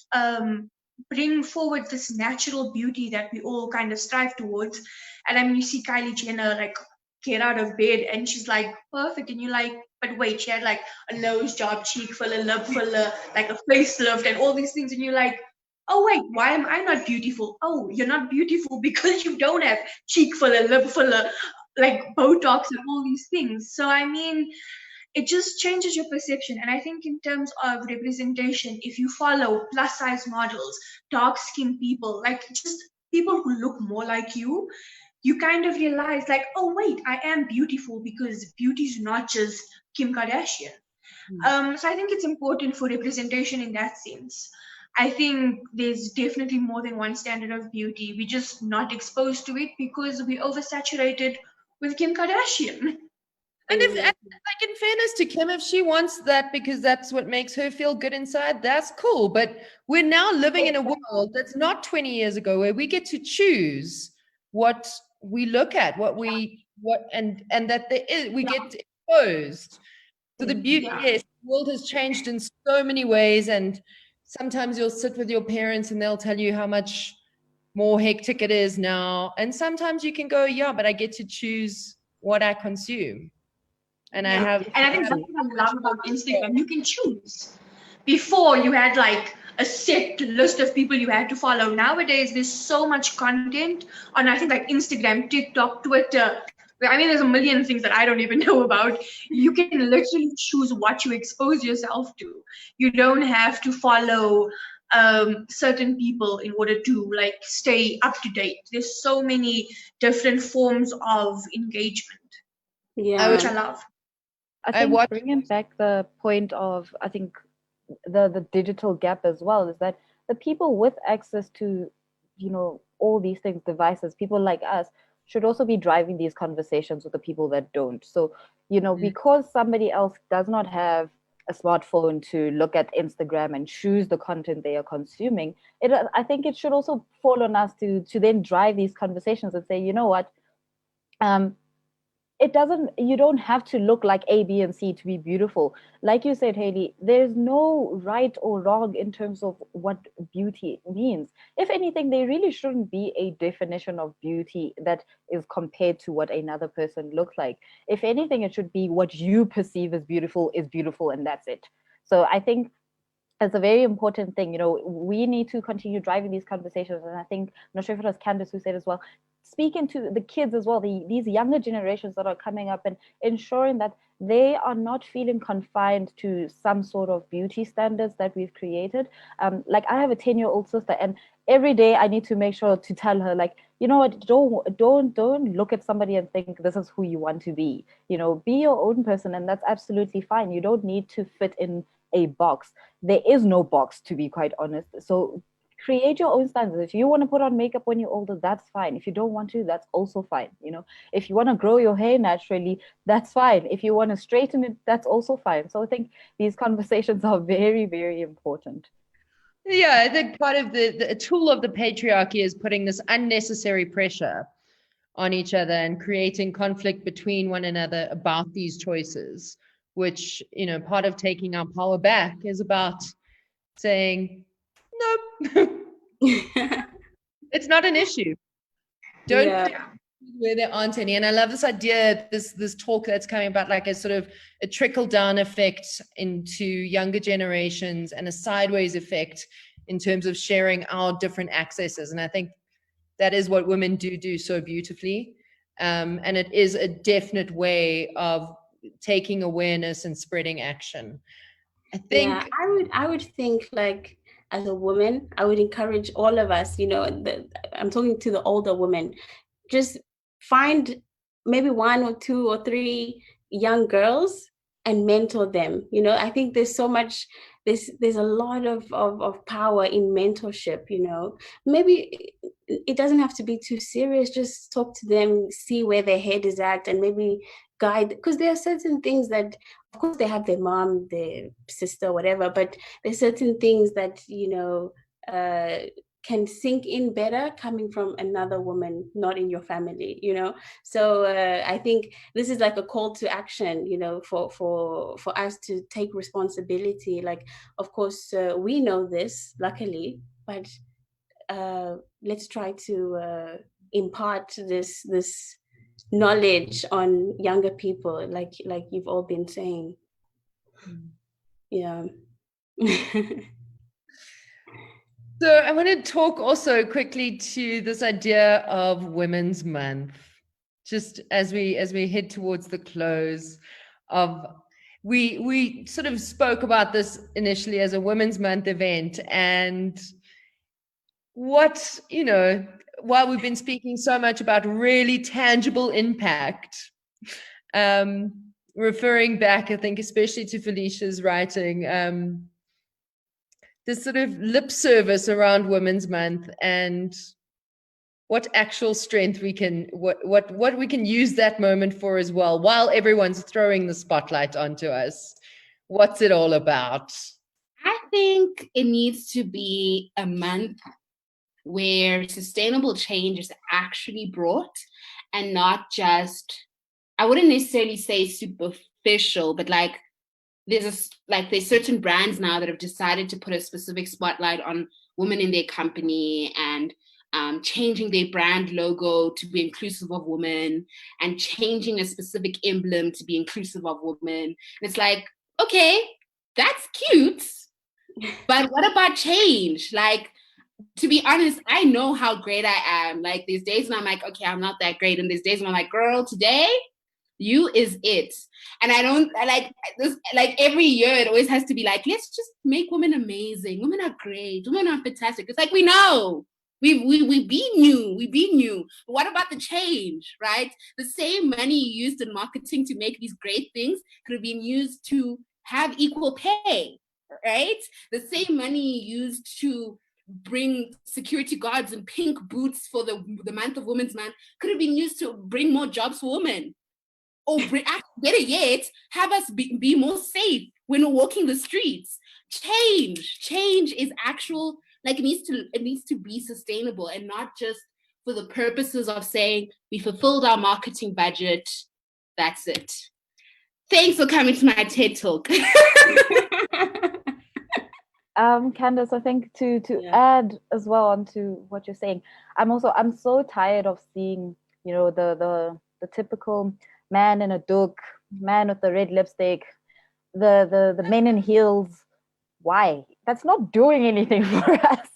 bring forward this natural beauty that we all kind of strive towards. And I mean, you see Kylie Jenner like get out of bed and she's like perfect. And you're like, but wait, she had like a nose job, cheek filler, lip filler, like a facelift and all these things. And you're like, oh wait, why am I not beautiful? Oh, you're not beautiful because you don't have cheek filler, lip filler, like Botox and all these things. So I mean, it just changes your perception. And I think in terms of representation, if you follow plus size models, dark skinned people, like just people who look more like you kind of realize like, oh wait, I am beautiful because beauty is not just Kim Kardashian. So I think it's important for representation in that sense. I think there's definitely more than one standard of beauty. We're just not exposed to it because we're oversaturated with Kim Kardashian. And if, like, in fairness to Kim, if she wants that because that's what makes her feel good inside, that's cool. But we're now living in a world that's not 20 years ago, where we get to choose what we look at, and that we get exposed. So the beauty, yes, the world has changed in so many ways. And sometimes you'll sit with your parents and they'll tell you how much more hectic it is now. And sometimes you can go, yeah, but I get to choose what I consume. And I have, and I think that's what I love about Instagram. You can choose. Before you had like a set list of people you had to follow. Nowadays, there's so much content on, I think, like Instagram, TikTok, Twitter. I mean, there's a million things that I don't even know about. You can literally choose what you expose yourself to. You don't have to follow certain people in order to like stay up to date. There's so many different forms of engagement, which I love. I think bringing back the point of, I think the digital gap as well, is that the people with access to, all these things, devices, people like us, should also be driving these conversations with the people that don't. So, because somebody else does not have a smartphone to look at Instagram and choose the content they are consuming, I think it should also fall on us to then drive these conversations and say, you know what, you don't have to look like A, B, and C to be beautiful. Like you said, Hayleigh, there's no right or wrong in terms of what beauty means. If anything, there really shouldn't be a definition of beauty that is compared to what another person looks like. If anything, it should be what you perceive as beautiful is beautiful, and that's it. So I think it's a very important thing. We need to continue driving these conversations. And I think, I'm not sure if it was Candice who said as well, speaking to the kids as well, these younger generations that are coming up, and ensuring that they are not feeling confined to some sort of beauty standards that we've created. Like, I have a 10-year-old sister, and every day I need to make sure to tell her, like, you know what, don't look at somebody and think this is who you want to be. Be your own person, and that's absolutely fine. You don't need to fit in a box. There is no box, to be quite honest. So create your own standards. If you want to put on makeup when you're older, that's fine. If you don't want to, that's also fine. If you want to grow your hair naturally, that's fine. If you want to straighten it, that's also fine. So I think these conversations are very, very important. Yeah, I think part of the tool of the patriarchy is putting this unnecessary pressure on each other and creating conflict between one another about these choices, which, part of taking our power back is about saying, nope, it's not an issue. don't Yeah. put where there aren't any. And I love this idea, this talk that's coming about, like a sort of a trickle down effect into younger generations and a sideways effect in terms of sharing our different accesses. And I think that is what women do so beautifully. And it is a definite way of taking awareness and spreading action. I think I would think, like, as a woman, I would encourage all of us, you know, I'm talking to the older women, just find maybe 1 or 2 or 3 young girls and mentor them. You know, I think there's so much, there's a lot of power in mentorship, you know. Maybe it doesn't have to be too serious, just talk to them, see where their head is at, and maybe guide, because there are certain things that, of course, they have their mom, their sister, whatever, but there's certain things that, you know, can sink in better coming from another woman, not in your family, you know. So I think this is like a call to action, you know, for us to take responsibility. Like, of course, we know this, luckily, but let's try to impart this knowledge on younger people, like you've all been saying. Yeah. So I want to talk also quickly to this idea of Women's Month, just as we head towards the close of, we sort of spoke about this initially as a Women's Month event, and what, you know, while we've been speaking so much about really tangible impact, referring back, I think, especially to Felicia's writing, this sort of lip service around Women's Month and what actual strength we can, what we can use that moment for as well, while everyone's throwing the spotlight onto us. What's it all about? I think it needs to be a month where sustainable change is actually brought, and not just, I wouldn't necessarily say superficial, but like there's certain brands now that have decided to put a specific spotlight on women in their company, and changing their brand logo to be inclusive of women, and changing a specific emblem to be inclusive of women. And it's like, okay, that's cute, but what about change? Like, to be honest, I know how great I am. Like, there's days when I'm like, okay, I'm not that great. And there's days when I'm like, girl, today, you is it. And I like this, like every year it always has to be like, let's just make women amazing. Women are great. Women are fantastic. It's like, we know. We be new. But what about the change, right? The same money used in marketing to make these great things could have been used to have equal pay, right? The same money used to bring security guards in pink boots for the month of Women's Month could have been used to bring more jobs for women. Or better yet, have us be more safe when we're walking the streets. Change is actual, like it needs to be sustainable, and not just for the purposes of saying we fulfilled our marketing budget. That's it. Thanks for coming to my TED Talk. Candice, I think to add as well onto what you're saying, I'm so tired of seeing, you know, the typical man in a doek, man with the red lipstick, the men in heels. Why? That's not doing anything for us.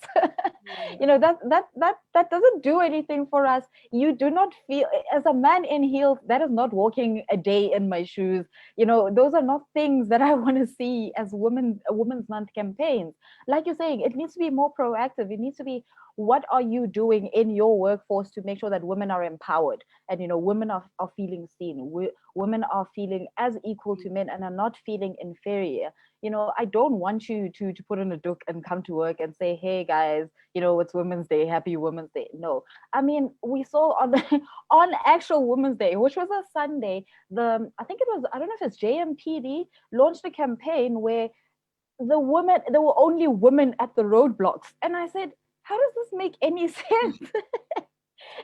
You know, that doesn't do anything for us. You do not feel, as a man in heels, that is not walking a day in my shoes. You know, those are not things that I want to see as Women's Month campaigns. Like you're saying, it needs to be more proactive. It needs to be, what are you doing in your workforce to make sure that women are empowered, and, you know, women are feeling seen, women are feeling as equal to men and are not feeling inferior. You know, I don't want you to put in a doek and come to work and say, hey guys, you know, it's Women's Day, happy Women's Day. No, I mean, we saw on actual Women's Day, which was a Sunday, I think it was, I don't know if it's JMPD, launched a campaign where there were only women at the roadblocks. And I said, how does this make any sense?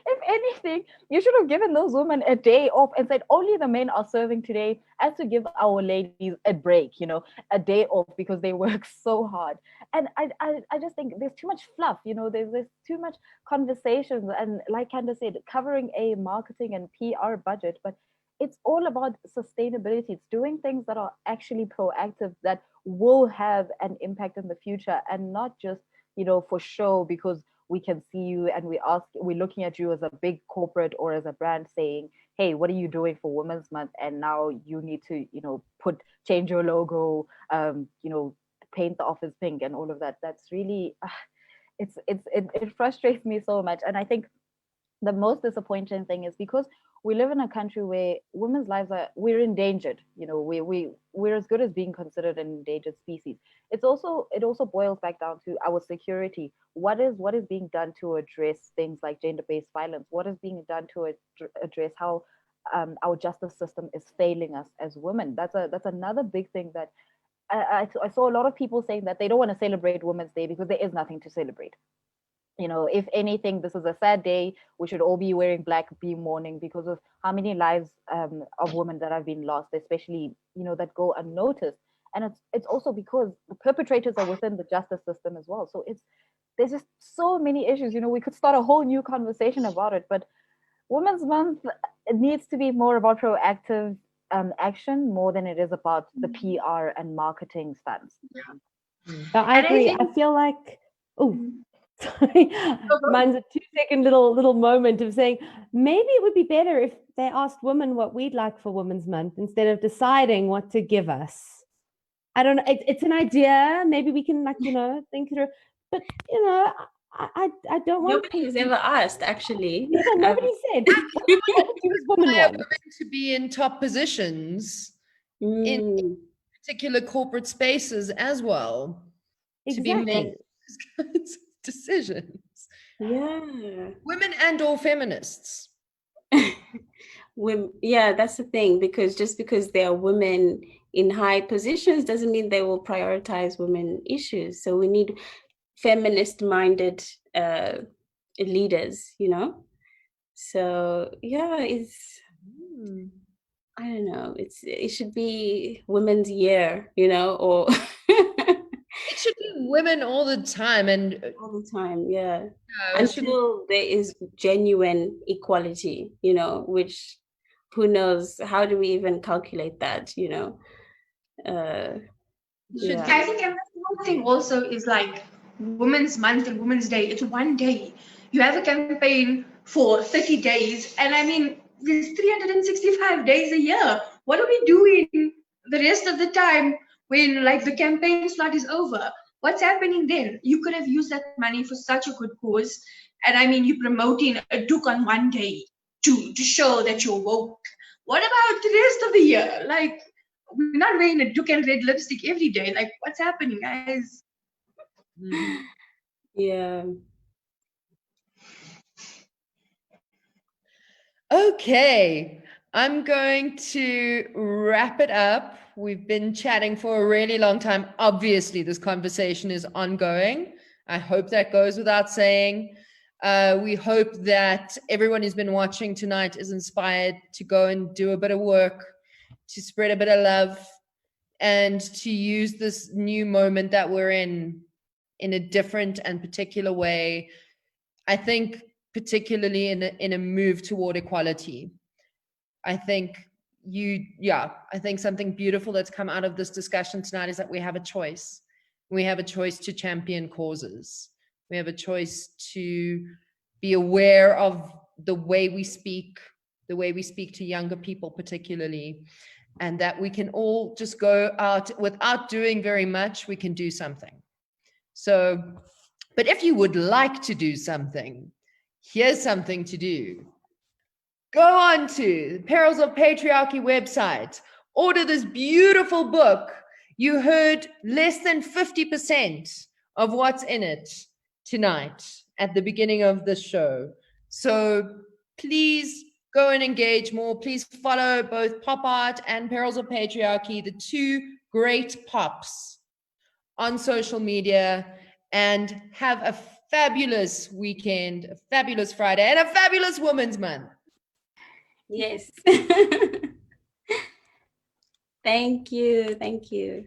If anything, you should have given those women a day off and said only the men are serving today, as to give our ladies a break, a day off because they work so hard. And I just think there's too much fluff, there's too much conversations. And like Candice said, covering a marketing and PR budget, but it's all about sustainability. It's doing things that are actually proactive, that will have an impact in the future, and not just, for show, because we can see you and we're looking at you as a big corporate or as a brand saying, hey, what are you doing for Women's Month? And now you need to, change your logo, paint the office pink and all of that. That's really, it frustrates me so much. And I think the most disappointing thing is because we live in a country where women's lives we're endangered. We're as good as being considered an endangered species. It also boils back down to our security. What is being done to address things like gender-based violence? What is being done to address how our justice system is failing us as women? That's another big thing that I saw a lot of people saying that they don't want to celebrate Women's Day because there is nothing to celebrate. If anything, this is a sad day. We should all be wearing black, be mourning, because of how many lives of women that have been lost, especially, that go unnoticed. And it's also because the perpetrators are within the justice system as well. So there's just so many issues. We could start a whole new conversation about it, but Women's Month, it needs to be more about proactive action more than it is about the PR and marketing stunts. I agree. I feel like, sorry, mine's a 2-second little moment of saying maybe it would be better if they asked women what we'd like for Women's Month instead of deciding what to give us. I don't know. It's an idea. Maybe we can think through. But I don't want. Nobody has ever asked, actually. Yeah, nobody said. Women to be in top positions in particular corporate spaces as well. Exactly. To be making these kinds of decisions. Yeah. Women and or feminists. Yeah, that's the thing, because just because there are women in high positions doesn't mean they will prioritize women issues. So we need feminist-minded leaders, So yeah, I don't know. It should be Women's Year, or it should be women all the time and all the time, yeah. Until there is genuine equality, which who knows? How do we even calculate that? Yeah. I think another thing also is like Women's Month and Women's Day. It's one day. You have a campaign for 30 days, and I mean, there's 365 days a year. What are we doing the rest of the time when like the campaign slot is over? What's happening then? You could have used that money for such a good cause. And I mean, you're promoting a Duke on one day to show that you're woke. What about the rest of the year? Like, we're not wearing a Duke and red lipstick every day. Like, what's happening, guys? Yeah. Okay, I'm going to wrap it up. We've been chatting for a really long time. Obviously, this conversation is ongoing. I hope that goes without saying. We hope that everyone who's been watching tonight is inspired to go and do a bit of work, to spread a bit of love, and to use this new moment that we're in a different and particular way. I think particularly in a move toward equality. I think I think something beautiful that's come out of this discussion tonight is that we have a choice. We have a choice to champion causes. We have a choice to be aware of the way we speak to younger people particularly, and that we can all just go out without doing very much. We can do something. So, but if you would like to do something, here's something to do. Go on to the Perils of Patriarchy website. Order this beautiful book. You heard less than 50% of what's in it tonight at the beginning of the show. So please go and engage more. Please follow both POPArt and Perils of Patriarchy, the two great pops, on social media, and have a fabulous weekend, a fabulous Friday, and a fabulous Women's Month. Yes. Thank you. Thank you.